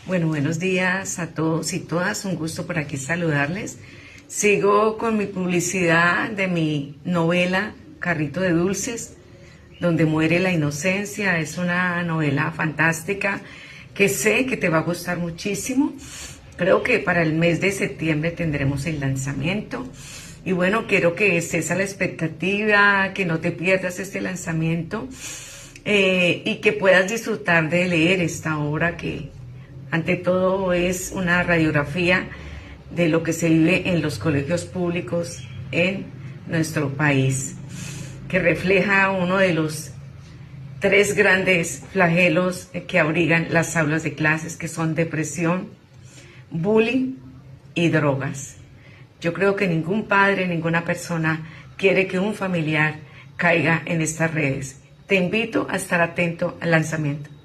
Bueno, buenos días a todos y todas, un gusto por aquí saludarles. Sigo con mi publicidad de mi novela Carrito de Dulces, donde muere la inocencia. Es una novela fantástica que sé que te va a gustar muchísimo. Creo que para el mes de septiembre tendremos el lanzamiento. Y bueno, quiero que estés a la expectativa, que no te pierdas este lanzamiento y que puedas disfrutar de leer esta obra que ante todo es una radiografía de lo que se vive en los colegios públicos en nuestro país, que refleja uno de los tres grandes flagelos que abrigan las aulas de clases, que son depresión, bullying y drogas. Yo creo que ningún padre, ninguna persona quiere que un familiar caiga en estas redes. Te invito a estar atento al lanzamiento.